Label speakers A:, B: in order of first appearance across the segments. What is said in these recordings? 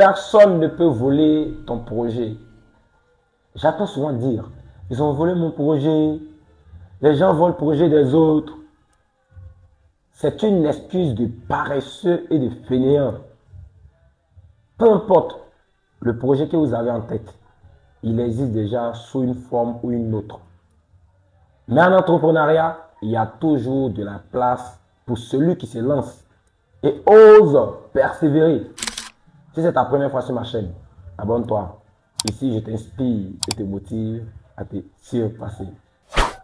A: Personne ne peut voler ton projet. J'entends souvent dire, ils ont volé mon projet, les gens volent le projet des autres. C'est une excuse de paresseux et de fainéants. Peu importe le projet que vous avez en tête, il existe déjà sous une forme ou une autre. Mais en entrepreneuriat, il y a toujours de la place pour celui qui se lance et ose persévérer. Si c'est ta première fois sur ma chaîne, abonne-toi. Ici, je t'inspire et te motive à te surpasser.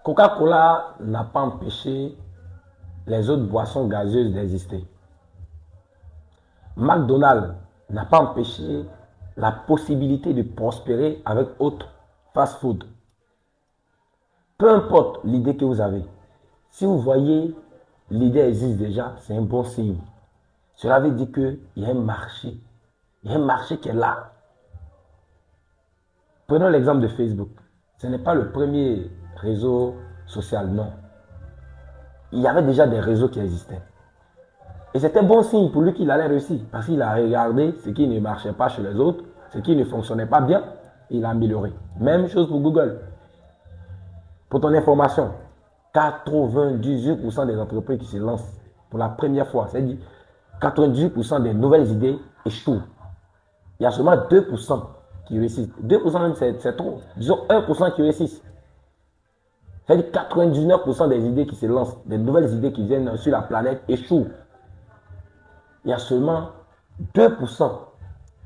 A: Coca-Cola n'a pas empêché les autres boissons gazeuses d'exister. McDonald's n'a pas empêché la possibilité de prospérer avec autres fast-food. Peu importe l'idée que vous avez, si vous voyez l'idée existe déjà, c'est un bon signe. Cela veut dire qu'il y a un marché. Il y a un marché qui est là. Prenons l'exemple de Facebook. Ce n'est pas le premier réseau social, non. Il y avait déjà des réseaux qui existaient. Et c'était bon signe pour lui qu'il allait réussir. Parce qu'il a regardé ce qui ne marchait pas chez les autres, ce qui ne fonctionnait pas bien, il a amélioré. Même chose pour Google. Pour ton information, 98% des entreprises qui se lancent pour la première fois, c'est-à-dire 98% des nouvelles idées échouent. Il y a seulement 2% qui réussissent. 2% même, c'est trop. Disons 1% qui réussissent. C'est-à-dire 99% des idées qui se lancent, des nouvelles idées qui viennent sur la planète échouent. Il y a seulement 2%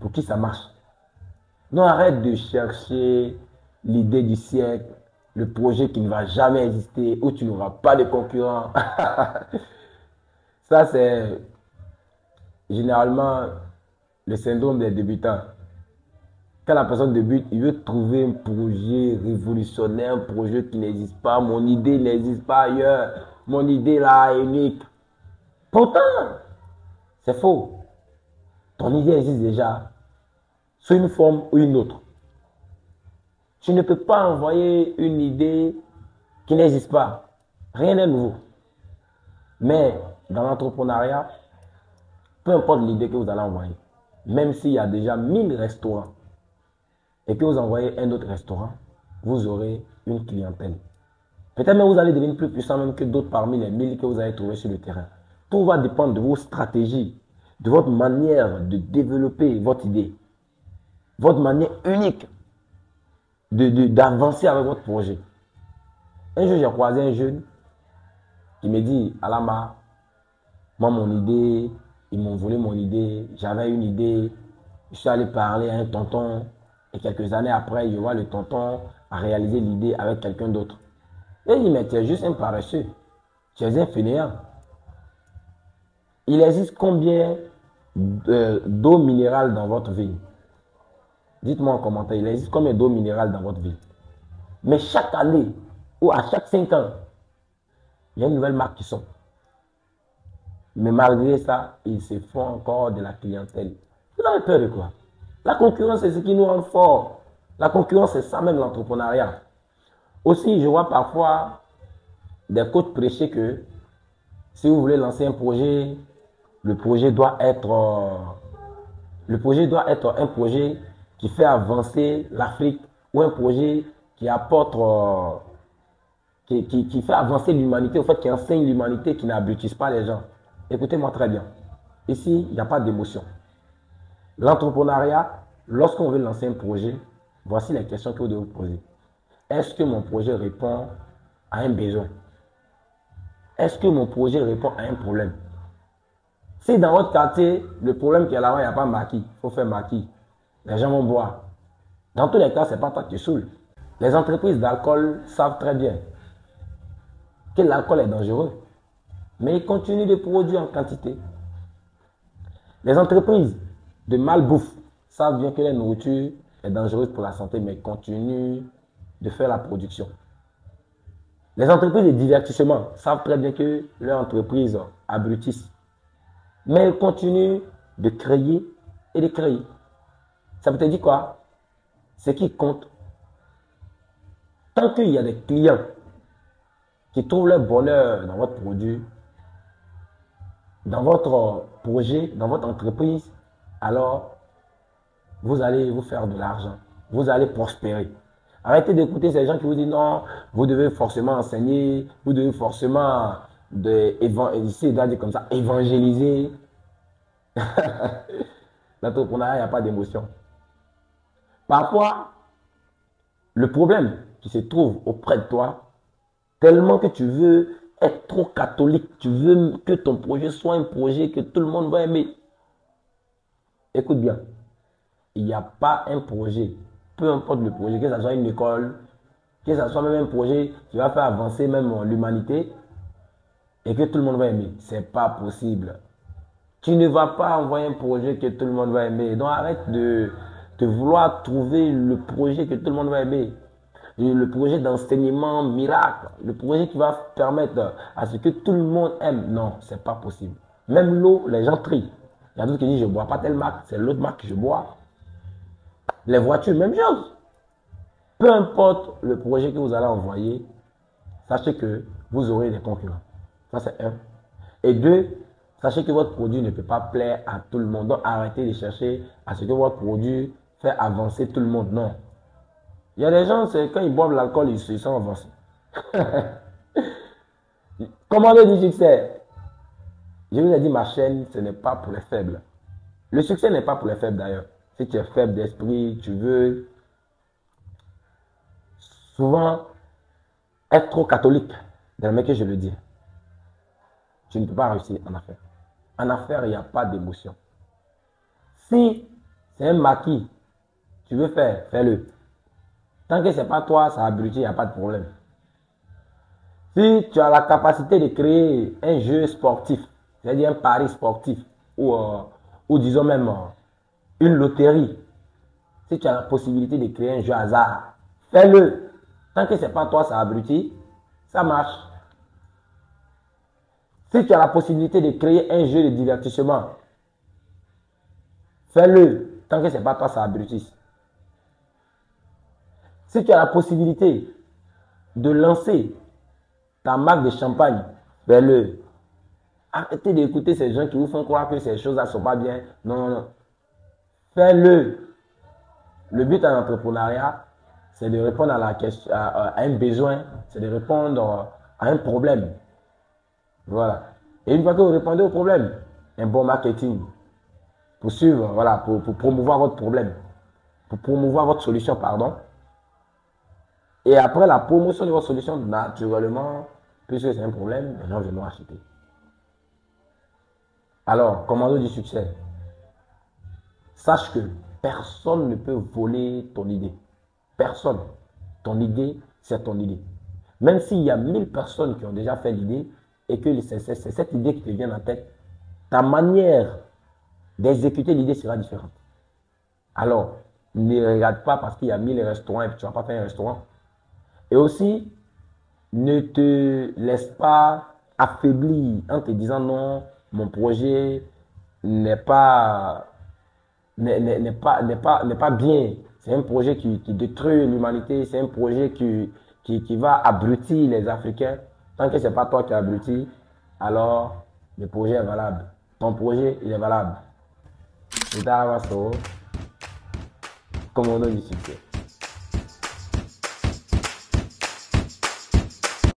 A: pour qui ça marche. Non, arrête de chercher l'idée du siècle, le projet qui ne va jamais exister, où tu n'auras pas de concurrents. Ça, c'est généralement le syndrome des débutants. Quand la personne débute, il veut trouver un projet révolutionnaire, un projet qui n'existe pas. Mon idée n'existe pas ailleurs. Mon idée là est unique. Pourtant, c'est faux. Ton idée existe déjà sous une forme ou une autre. Tu ne peux pas envoyer une idée qui n'existe pas. Rien n'est nouveau. Mais dans l'entrepreneuriat, peu importe l'idée que vous allez envoyer, même s'il y a déjà 1000 restaurants et que vous envoyez un autre restaurant, vous aurez une clientèle. Peut-être même vous allez devenir plus puissant même que d'autres parmi les 1000 que vous allez trouver sur le terrain. Tout va dépendre de vos stratégies, de votre manière de développer votre idée, votre manière unique d'avancer avec votre projet. Un jour, j'ai croisé un jeune qui me dit, Alama, moi mon idée, ils m'ont volé mon idée, j'avais une idée, je suis allé parler à un tonton et quelques années après, je vois le tonton a réalisé l'idée avec quelqu'un d'autre. Et il dit, mais tu es juste un paresseux, tu es un fainéant. Il existe combien d'eau minérale dans votre ville? Dites-moi en commentaire, il existe combien d'eau minérale dans votre ville? Mais chaque année, ou à chaque 5 ans, il y a une nouvelle marque qui sort. Mais malgré ça, ils se font encore de la clientèle. Vous avez peur de quoi? La concurrence, c'est ce qui nous rend forts. La concurrence, c'est ça même l'entrepreneuriat. Aussi, je vois parfois des coachs prêcher que si vous voulez lancer un projet, le projet doit être un projet qui fait avancer l'Afrique ou un projet qui apporte, qui fait avancer l'humanité, en fait, qui enseigne l'humanité, qui n'abrutisse pas les gens. Écoutez-moi très bien. Ici, il n'y a pas d'émotion. L'entrepreneuriat, lorsqu'on veut lancer un projet, voici les questions que vous devez vous poser. Est-ce que mon projet répond à un besoin? Est-ce que mon projet répond à un problème? Si dans votre quartier, le problème qui est là-bas, il n'y a pas maquis, il faut faire maquis. Les gens vont boire. Dans tous les cas, ce n'est pas toi qui saoules. Les entreprises d'alcool savent très bien que l'alcool est dangereux. Mais ils continuent de produire en quantité. Les entreprises de malbouffe savent bien que la nourriture est dangereuse pour la santé, mais continuent de faire la production. Les entreprises de divertissement savent très bien que leur entreprise abrutisse. Mais elles continuent de créer et de créer. Ça veut te dire quoi? Ce qui compte, tant qu'il y a des clients qui trouvent leur bonheur dans votre produit, dans votre projet, dans votre entreprise, alors vous allez vous faire de l'argent. Vous allez prospérer. Arrêtez d'écouter ces gens qui vous disent non, vous devez forcément enseigner, vous devez forcément comme ça, évangéliser. L'entrepreneuriat, il n'y a pas d'émotion. Parfois, le problème qui se trouve auprès de toi, tellement que tu veux être trop catholique, tu veux que ton projet soit un projet que tout le monde va aimer. Écoute bien, il n'y a pas un projet, peu importe le projet, que ce soit une école, que ce soit même un projet qui va faire avancer même l'humanité et que tout le monde va aimer. C'est pas possible. Tu ne vas pas envoyer un projet que tout le monde va aimer. Donc arrête de vouloir trouver le projet que tout le monde va aimer. Le projet d'enseignement miracle, le projet qui va permettre à ce que tout le monde aime. Non, c'est pas possible. Même l'eau, les gens trient. Il y a d'autres qui disent je ne bois pas telle marque, c'est l'autre marque que je bois. Les voitures, même chose. Peu importe le projet que vous allez envoyer, sachez que vous aurez des concurrents. Ça, c'est un. Et deux, sachez que votre produit ne peut pas plaire à tout le monde. Donc, arrêtez de chercher à ce que votre produit fait avancer tout le monde. Non. Il y a des gens, c'est quand ils boivent l'alcool, ils sont avancés. Comment le dit succès? Je vous ai dit, ma chaîne, ce n'est pas pour les faibles. Le succès n'est pas pour les faibles d'ailleurs. Si tu es faible d'esprit, tu veux souvent être trop catholique, dans le que je le dis, tu ne peux pas réussir en affaires. En affaires, il n'y a pas d'émotion. Si c'est un maquis, tu veux faire, fais-le. Tant que ce n'est pas toi, ça abrutit, il n'y a pas de problème. Si tu as la capacité de créer un jeu sportif, c'est-à-dire un pari sportif, ou disons même une loterie, si tu as la possibilité de créer un jeu hasard, fais-le. Tant que ce n'est pas toi, ça abrutit, ça marche. Si tu as la possibilité de créer un jeu de divertissement, fais-le. Tant que ce n'est pas toi, ça abrutit. Si tu as la possibilité de lancer ta marque de champagne, fais-le. Arrêtez d'écouter ces gens qui vous font croire que ces choses-là ne sont pas bien. Non, non, non. Fais-le. Le but en entrepreneuriat, c'est de répondre à, à un besoin, c'est de répondre à un problème. Voilà. Et une fois que vous répondez au problème, un bon marketing pour suivre, voilà, pour promouvoir votre problème, pour promouvoir votre solution, pardon. Et après la promotion de votre solution, naturellement, puisque c'est un problème, les gens viendront acheter. Alors, commando du succès. Sache que personne ne peut voler ton idée. Personne. Ton idée, c'est ton idée. Même s'il y a 1000 personnes qui ont déjà fait l'idée et que c'est cette idée qui te vient en tête, ta manière d'exécuter l'idée sera différente. Alors, ne regarde pas parce qu'il y a 1000 restaurants et que tu ne vas pas faire un restaurant. Et aussi, ne te laisse pas affaiblir en te disant non, mon projet n'est pas bien. C'est un projet qui détruit l'humanité. C'est un projet qui va abrutir les Africains. Tant que ce n'est pas toi qui abrutis, alors le projet est valable. Ton projet, il est valable. C'est ça, comme on dit, succès.